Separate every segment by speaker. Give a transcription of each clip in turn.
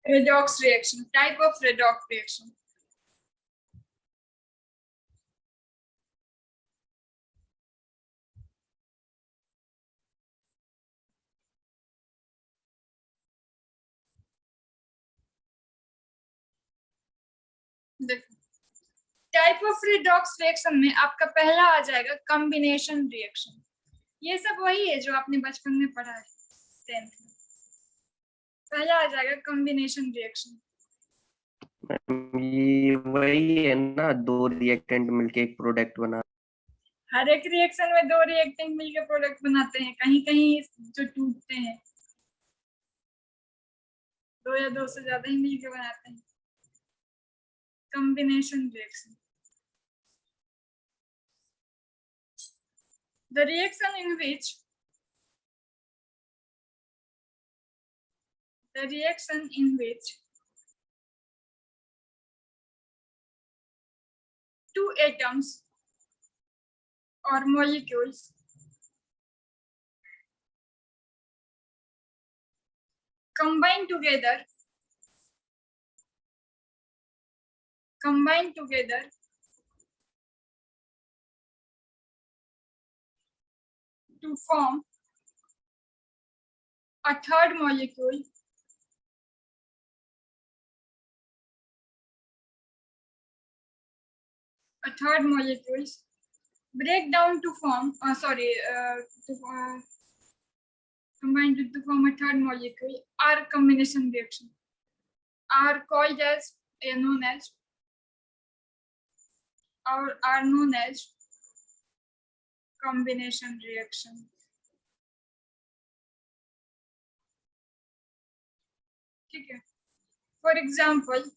Speaker 1: redox reaction, type of redox reaction. देखो type of redox reaction में आपका पहला आ जाएगा कॉम्बिनेशन रिएक्शन। ये सब वही है जो आपने बचपन में पढ़ा है 10th में। पहला आ जाएगा कॉम्बिनेशन रिएक्शन।
Speaker 2: ये वही है ना, दो रिएक्टेंट मिलके एक प्रोडक्ट बना।
Speaker 1: हर एक रिएक्शन में दो रिएक्टेंट मिलकर प्रोडक्ट बनाते हैं, कहीं कहीं जो टूटते हैं दो या दो से ज्यादा ही मिलकर बनाते हैं। Combination reaction, the reaction in which two atoms or molecules combine together to form a third molecule break down to form combined to form a third molecule are combination reaction, are called as known as or are known as combination reaction। ठीक है, for example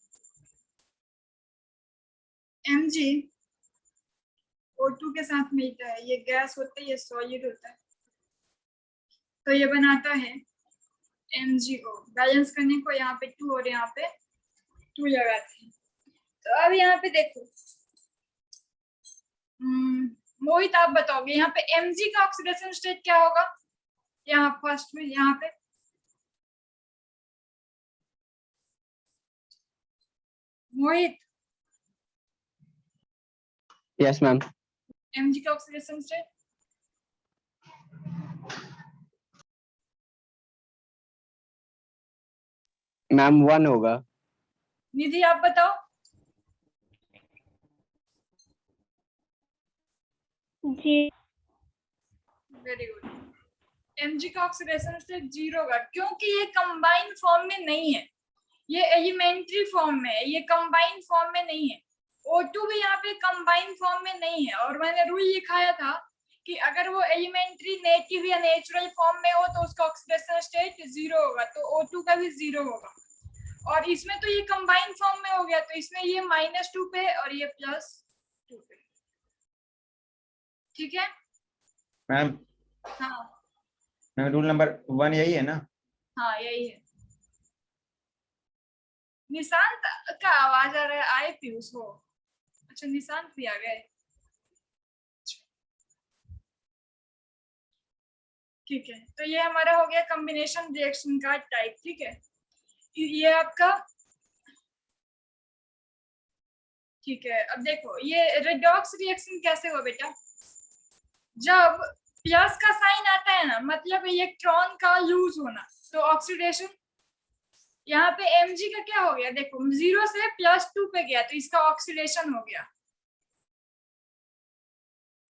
Speaker 1: MgO2 के साथ मिलता है, ये gas होता है, ये सॉलिड होता है, तो ये बनाता है MgO। बैलेंस करने को यहाँ पे 2 और यहाँ पे 2 लगाते हैं। तो अब यहाँ पे देखो मोहित आप बताओगे यहाँ पे Mg का ऑक्सीडेशन स्टेट क्या होगा? यहाँ फर्स्ट में यहाँ पे मोहित।
Speaker 3: Yes ma'am.
Speaker 1: Mg का ऑक्सीडेशन स्टेट
Speaker 3: मैम 1 होगा।
Speaker 1: निधि आप बताओ।
Speaker 4: जी
Speaker 1: वेरी गुड। Mg का ऑक्सीडेशन स्टेट 0 होगा क्योंकि ये कंबाइन फॉर्म में नहीं है, ये एलिमेंट्री फॉर्म में है, ये कंबाइन फॉर्म में नहीं है। O2 भी यहाँ पे कंबाइन फॉर्म में नहीं है, और मैंने रूल लिखाया था कि अगर वो एलिमेंट्री नेटिव या नेचुरल फॉर्म में हो तो उसका ऑक्सीडेशन स्टेट 0 होगा, तो O2 का भी 0 होगा। और इसमें तो ये कंबाइन फॉर्म में हो गया, तो इसमें ये -2 पे और ये +2 पे। ठीक है
Speaker 5: मैम?
Speaker 1: हाँ
Speaker 5: रूल नंबर 1 यही है ना?
Speaker 1: हाँ यही है। निशांत का आवाज आ रहा है, आए पीयूष हो। अच्छा निशांत भी आ गए। ठीक है, तो ये हमारा हो गया कॉम्बिनेशन रिएक्शन का टाइप। ठीक है, ये आपका ठीक है। अब देखो ये रेडॉक्स रिएक्शन कैसे हुआ बेटा? जब प्लस का साइन आता है ना, मतलब इलेक्ट्रॉन का लूज होना, तो ऑक्सीडेशन। यहाँ पे Mg का क्या हो गया? देखो 0 से +2 पे गया, तो इसका ऑक्सीडेशन हो गया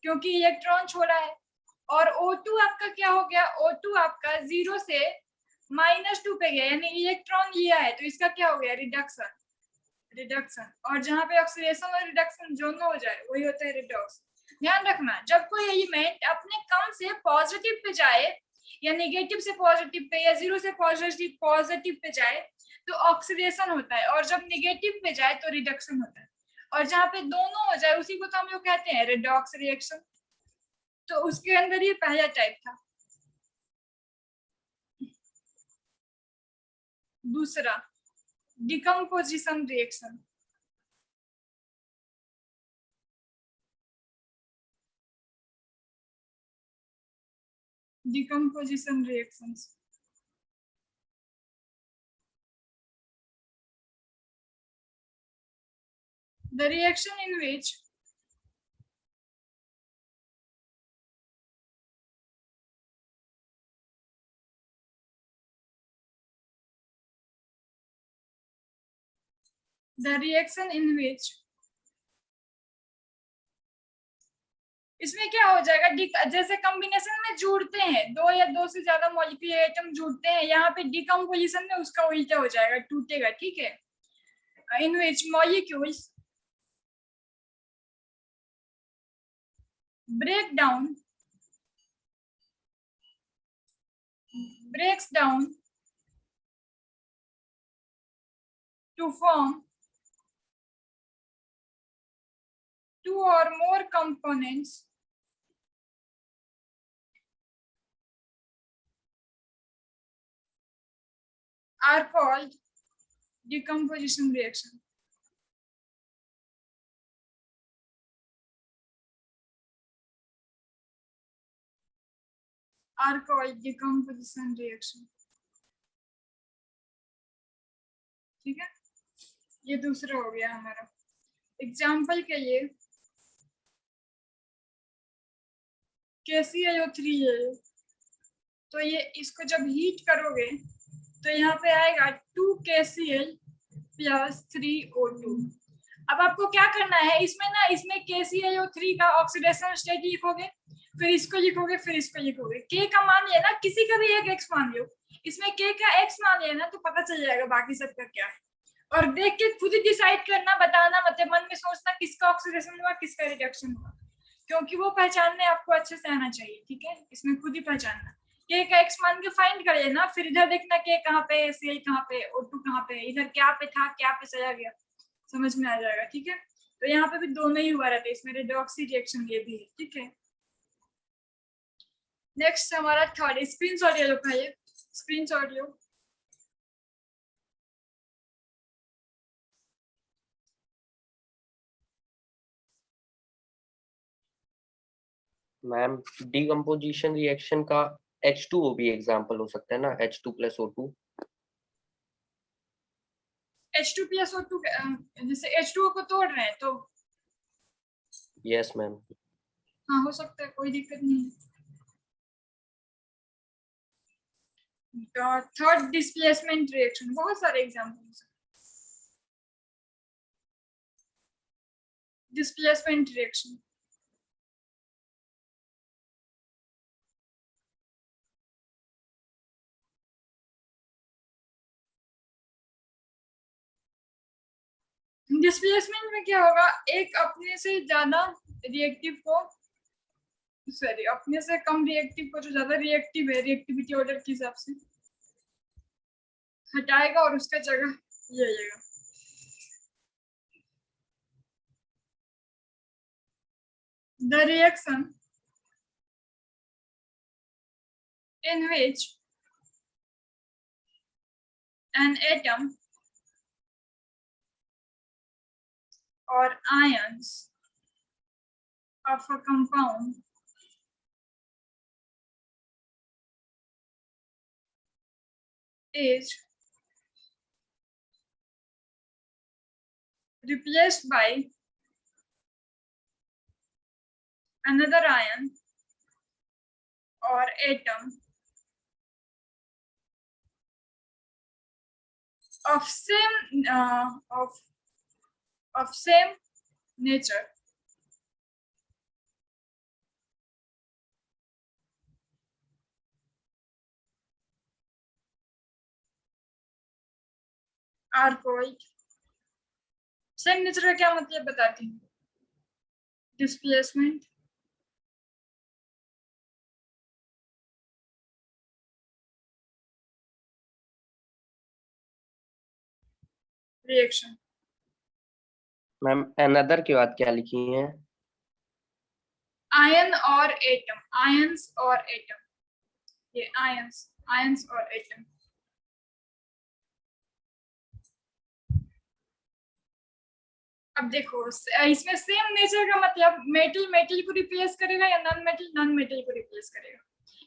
Speaker 1: क्योंकि इलेक्ट्रॉन छोड़ा है। और O2 आपका क्या हो गया? O2 आपका 0 से -2 पे गया, यानी इलेक्ट्रॉन लिया है, तो इसका क्या हो गया? रिडक्शन। और जहाँ पे ऑक्सीडेशन और रिडक्शन दोनों हो जाए वही होता है रिडॉक्स। ध्यान रखना, जब कोई एलिमेंट अपने कम से पॉजिटिव पे जाए या नेगेटिव से पॉजिटिव पे या 0 से पॉजिटिव पे जाए तो ऑक्सीडेशन होता है, और जब नेगेटिव पे जाए तो रिडक्शन होता है। और जहाँ पे दोनों हो जाए उसी को तो हम लोग कहते हैं रेडॉक्स रिएक्शन। तो उसके अंदर ये पहला टाइप था। दूसरा decomposition reaction. Decomposition reactions the reaction in which इसमें क्या हो जाएगा, जैसे कॉम्बिनेशन में जुड़ते हैं, दो या दो से ज्यादा मॉलिक्यूलर एटम जुड़ते हैं, यहाँ पे डिकम्पोजिशन में उसका उल्टा हो जाएगा, टूटेगा, ठीक है। इन विच molecules breaks down to form two or more components are called decomposition reaction. Are called decomposition reaction. ठीक है, ये दूसरा हो गया हमारा। एग्जाम्पल के लिए KClO3 है, तो ये इसको जब हीट करोगे तो यहाँ पे आएगा 2KCl + 3O2। अब आपको क्या करना है, इसमें KClO3 का ऑक्सीडेशन स्टेट लिखोगे, फिर इसको लिखोगे, फिर इसको लिखोगे। K का मान लेना, किसी का भी एक X मान लो, इसमें K का X मान लेना तो पता चल जाएगा बाकी सबका क्या है। और देख के खुद ही डिसाइड करना, बताना, मतलब मन में सोचना किसका ऑक्सीडेशन हुआ, किसका रिडक्शन हुआ, क्योंकि वो पहचानने आपको अच्छे से आना चाहिए, ठीक है। इसमें खुद ही पहचानना, K का X मान के फाइंड कर लेना, फिर इधर देखना K कहाँ पे है, Cl कहाँ पे, O2 कहाँ पे, इधर क्या पे था, क्या पे चला गया, समझ में आ जाएगा, ठीक है। तो यहाँ पे भी दोनों ही हुआ रहता है, इसमें रेडॉक्सी रिएक्शन ये भी है, ठीक है। नेक्स्ट हमारा थर्ड, स्क्रीनशॉट ले लो भाई, स्क्रीनशॉट लो।
Speaker 2: मैम डिकम्पोजिशन रिएक्शन का H2O भी एग्जांपल हो सकता है ना, H2 + O2।
Speaker 1: H2 + O2, जैसे H2O को तोड़ रहे हैं तो
Speaker 2: यस मैम।
Speaker 1: हाँ हो सकता है, कोई दिक्कत नहीं है। थर्ड डिस्प्लेसमेंट रिएक्शन, बहुत सारे एग्जांपल्स। डिस्प्लेसमेंट रिएक्शन, डिस्प्लेसमेंट में क्या होगा, एक अपने से ज्यादा रिएक्टिव को, सॉरी अपने से कम रिएक्टिव को जो ज्यादा रिएक्टिव है रिएक्टिविटी ऑर्डर के हिसाब से हटाएगा और उसका जगह ले लेगा। The reaction in which an atom or ions of a compound is replaced by another ion or atom of same nature are called, same nature का क्या मतलब बताती हूँ, डिस्प्लेसमेंट, रिएक्शन।
Speaker 2: मैम अनदर के बाद क्या लिखी है?
Speaker 1: आयन और एटम, आयंस और एटम, ये आयंस और एटम। अब देखो इसमें सेम नेचर का मतलब मेटल मेटल को रिप्लेस करेगा या नॉन मेटल को रिप्लेस करेगा।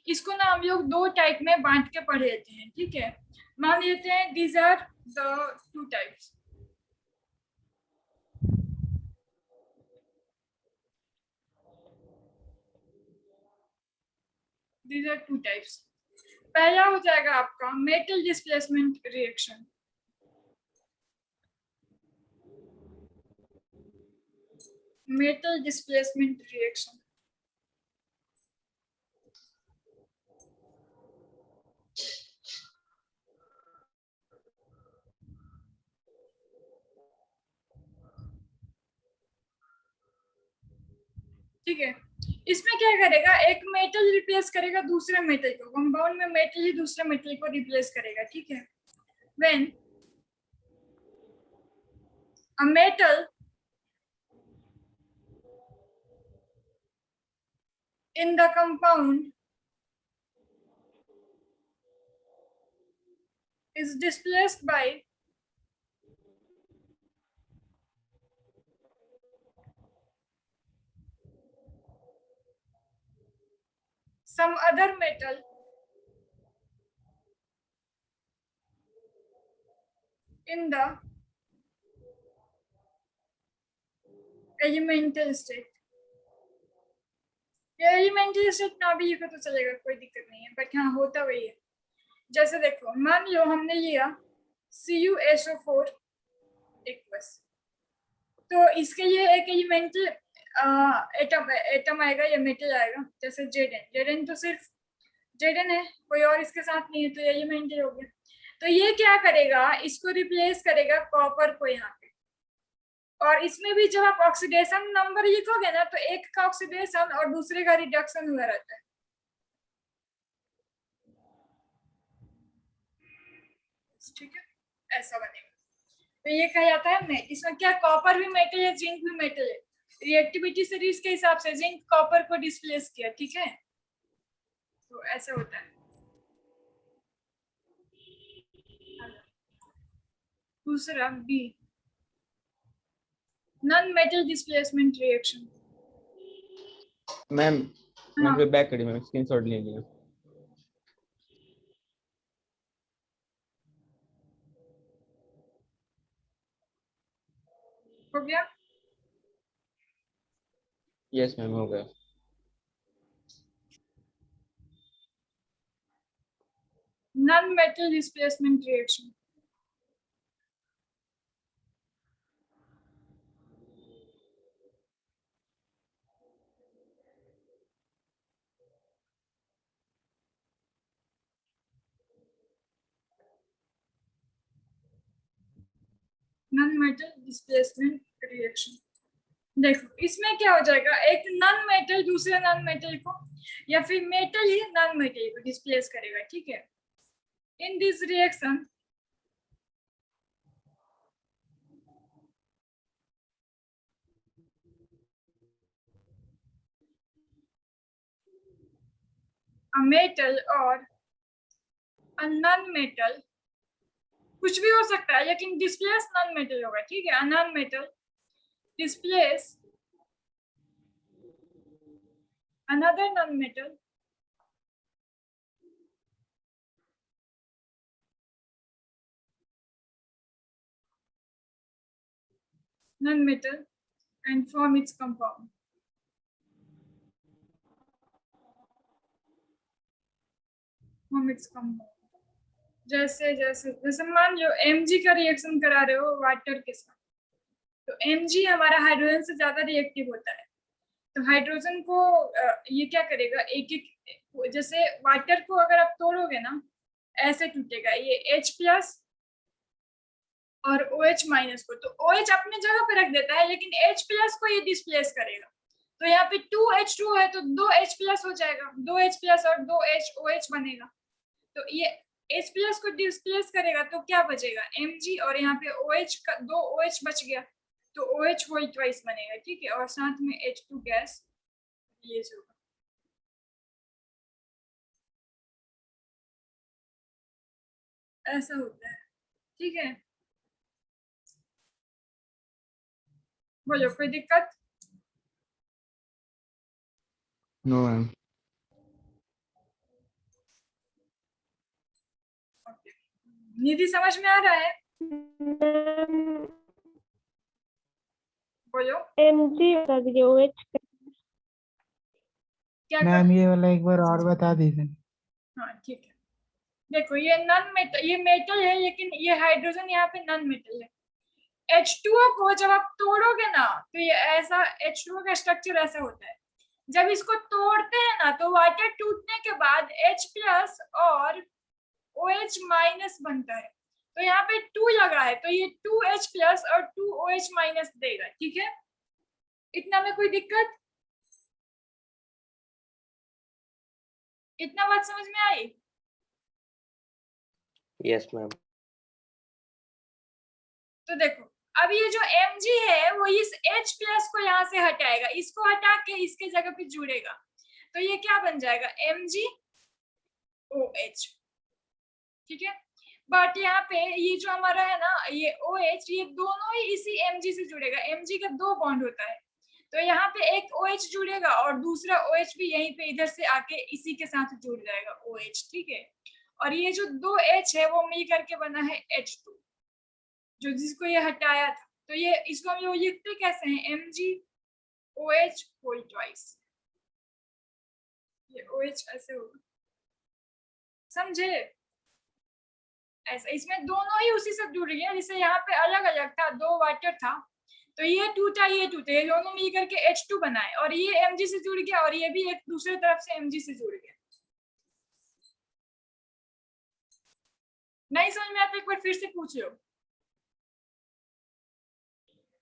Speaker 1: इसको ना हम लोग दो टाइप में बांट के पढ़ लेते हैं, ठीक है। मान लेते हैं these are the two types. these are two types. पहला हो जाएगा आपका metal displacement reaction. Metal displacement reaction. ठीक है, इसमें क्या करेगा, एक मेटल रिप्लेस करेगा दूसरे मेटल को. कंपाउंड में मेटल ही दूसरे मेटल को रिप्लेस करेगा. ठीक है, when a metal in the compound is displaced by some other metal in the elemental state. ये एलिमेंटल स्टेट ना भी लिखो तो चलेगा, कोई दिक्कत नहीं है, बट हाँ होता वही है. जैसे देखो, मान लो हमने लिया CuSO4 एक्वस, तो इसके लिए एक एलिमेंटल एटम आएगा या मेटल आएगा, जैसे Zn तो सिर्फ Zn है, कोई और इसके साथ नहीं है, तो एलिमेंटल हो गया. तो ये क्या करेगा, इसको रिप्लेस करेगा कॉपर को यहाँ पे. और इसमें भी जब आप ऑक्सीडेशन नंबर लिखोगे ना, तो एक का ऑक्सीडेशन और दूसरे का रिडक्शन हुआ रहता है. ठीक है, ऐसा बनेगा. तो ये कहा जाता है इसमें क्या, कॉपर भी मेटल है, जिंक भी मेटल है. रिएक्टिविटी सीरीज के हिसाब से जिंक कॉपर को डिस्प्लेस किया. ठीक है, तो ऐसा होता है. दूसरा B, non metal displacement reaction.
Speaker 5: Ma'am
Speaker 1: हाँ.
Speaker 5: मैम बैक करिए, मैम स्क्रीनशॉट ले लिया.
Speaker 1: हो गया.
Speaker 5: यस मैम, हो गया.
Speaker 1: Non metal displacement reaction. Non metal displacement reaction. देखो, इसमें क्या हो जाएगा, एक नॉन मेटल दूसरे नॉन मेटल को, या फिर मेटल ही नॉन मेटल को डिस्प्लेस करेगा. ठीक है, in this reaction a metal और a non metal, कुछ भी हो सकता है, लेकिन डिस्प्लेस नॉन मेटल होगा. ठीक है, non metal displace another non metal and form its compound. जैसे जैसे जैसे मान लो Mg का रिएक्शन करा रहे हो वाटर के साथ, तो Mg हमारा हाइड्रोजन से ज्यादा रिएक्टिव होता है. तो हाइड्रोजन को ये क्या करेगा, एक एक, जैसे वाटर को अगर आप तोड़ोगे ना, ऐसे टूटेगा. ये H+ और OH- को, तो OH अपने जगह पे रख देता है, लेकिन H+ को ये डिस्प्लेस करेगा. तो यहाँ पे 2H2 है, तो 2H+ हो जाएगा, 2H+ और 2HOH बनेगा. तो ये H+ को डिस्प्लेस करेगा, तो क्या बचेगा, Mg, और यहाँ पे OH का 2 OH बच गया, तो OH होल ट्वाइस बनेगा. ठीक है, और साथ में H2 गैस रिलीज होगा. ऐसा होता है. ठीक है, बोलो कोई दिक्कत?
Speaker 5: No ma'am.
Speaker 1: निधि समझ में आ रहा है? बोलो.
Speaker 4: Mg बता दीजिए, OH
Speaker 1: क्या
Speaker 4: मैम
Speaker 1: करूं?
Speaker 4: ये वाला एक बार और बता दीजिए।
Speaker 1: हाँ ठीक है, देखो ये नॉन मेटल, ये मेटल है लेकिन ये हाइड्रोजन यहाँ पे नॉन मेटल है। H2O को जब आप तोड़ोगे ना तो ये ऐसा H2O का स्ट्रक्चर ऐसा होता है। जब इसको तोड़ते हैं ना तो वाटर टूटने के बाद H प्लस और OH माइनस बनता है। तो यहाँ पे 2 लगा है तो ये 2H प्लस और 2OH माइनस देगा, ठीक है? इतना में कोई दिक्कत? इतना बात समझ में आई?
Speaker 2: Yes ma'am.
Speaker 1: तो देखो अब ये जो Mg है वो इस H प्लस को यहाँ से हटाएगा, इसको हटा के इसके जगह पे जुड़ेगा, तो ये क्या बन जाएगा? MgOH, ठीक है? बट यहाँ पे ये जो हमारा है ना ये OH, ये दोनों ही इसी Mg से जुड़ेगा। Mg का 2 बॉन्ड होता है तो यहाँ पे एक OH जुड़ेगा और दूसरा OH भी यहीं पे इधर से आके इसी के साथ जुड़ जाएगा OH, ठीक है? और ये जो 2 H है वो मिल करके बना है H2, जो जिसको ये हटाया था। तो ये इसको हम लोग लिखते कैसे हैं? MgOH होल ट्वाइस, ये OH ऐसे होगा, समझे? ऐसा इसमें दोनों ही उसी से जुड़ गए, जैसे यहाँ पे अलग अलग था, 2 वाटर था तो ये टूटा ये टूटे, ये दोनों मिल करके H2 बनाए और ये Mg से जुड़ गया और ये भी एक दूसरे तरफ से Mg से जुड़ गया। नहीं समझ में आता एक बार फिर से पूछ लो।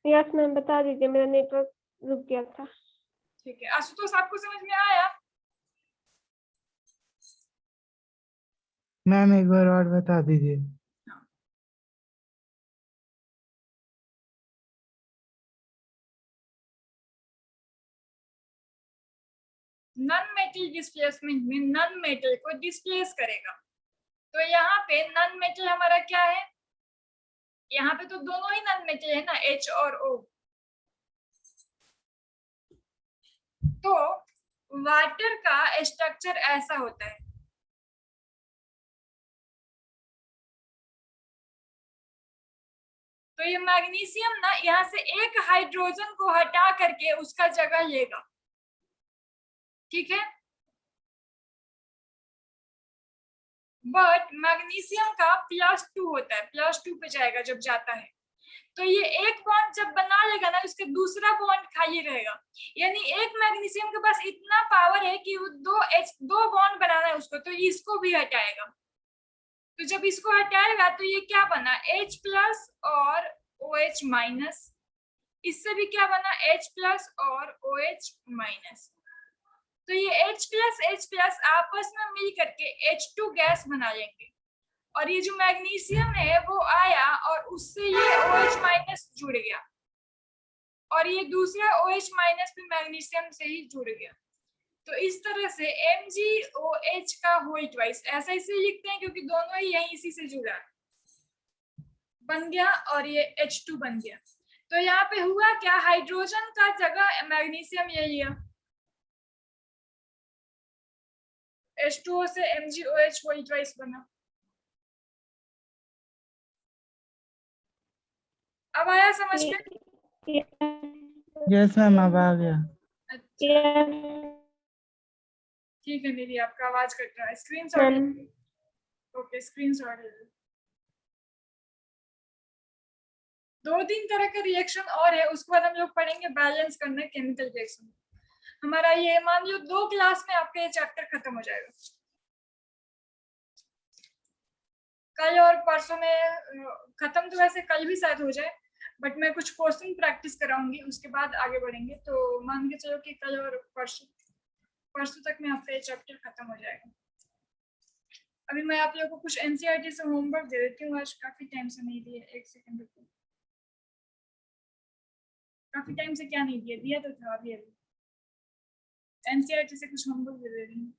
Speaker 6: यस मैम बता दीजिए, मेरा नेटवर्क रुक गया था।
Speaker 1: ठीक है आशुतोष, आपको समझ में आया?
Speaker 4: मैम एक बार और बता दीजिए।
Speaker 1: नॉन मेटल डिस्प्लेसमेंट में नॉन मेटल को डिस्प्लेस करेगा। तो यहाँ पे नॉन मेटल हमारा क्या है? यहाँ पे तो दोनों ही नॉन मेटल है ना, H और O। तो वाटर का स्ट्रक्चर ऐसा होता है, तो ये मैग्नीशियम ना यहाँ से एक हाइड्रोजन को हटा करके उसका जगह लेगा, ठीक है? बट मैग्नीशियम का +2 होता है, +2 पे जाएगा जब जाता है, तो ये एक बॉन्ड जब बना लेगा ना उसके दूसरा बॉन्ड खाली रहेगा। यानी एक मैग्नीशियम के पास इतना पावर है कि वो 2 बॉन्ड बनाना है उसको, तो इसको भी हटाएगा। तो जब इसको हटाएगा तो ये क्या बना? H प्लस और OH माइनस। इससे भी क्या बना? H प्लस और OH माइनस। तो ये H प्लस आपस में मिल करके H2 गैस बना लेंगे और ये जो मैग्नीशियम है वो आया और उससे ये OH माइनस जुड़ गया और ये दूसरा OH माइनस भी मैग्नीशियम से ही जुड़ गया। तो इस तरह से MgOH का होल ट्वाइस, ऐसा इसलिए लिखते हैं क्योंकि दोनों ही यहीं इसी से जुड़ा बन गया और ये H2 बन गया। तो यहाँ पे हुआ क्या? हाइड्रोजन का जगह मैग्नीशियम ले लिया, H2O से MgOH होल ट्वाइस बना। अब आया समझ में?
Speaker 4: यस मैम अब आ गया।
Speaker 1: अच्छा ठीक है, मेरी आपका आवाज कट रहा है, स्क्रीनशॉट। ओके स्क्रीनशॉट ले लो। 2-3 तरह का रिएक्शन और है, उसके बाद हम लोग पढ़ेंगे बैलेंस करना केमिकल रिएक्शन। हमारा ये मान लो 2 क्लास में आपका ये चैप्टर खत्म हो जाएगा। कल और परसों में खत्म तो वैसे कल भी शायद हो जाए, बट मैं कुछ क्वेश्चन प्रैक्टिस कराऊंगी, उसके बाद आगे बढ़ेंगे। तो मान के चलो कि कल और परसों तक में आपका ये चैप्टर खत्म हो जाएगा। अभी मैं आप लोगों को कुछ एनसीईआरटी से होमवर्क दे देती हूँ, आज काफी टाइम से नहीं दिए। एक सेकंड रुको, काफी टाइम से क्या नहीं दिया, दिया तो था अभी एनसीईआरटी से कुछ होमवर्क दे रही हूँ।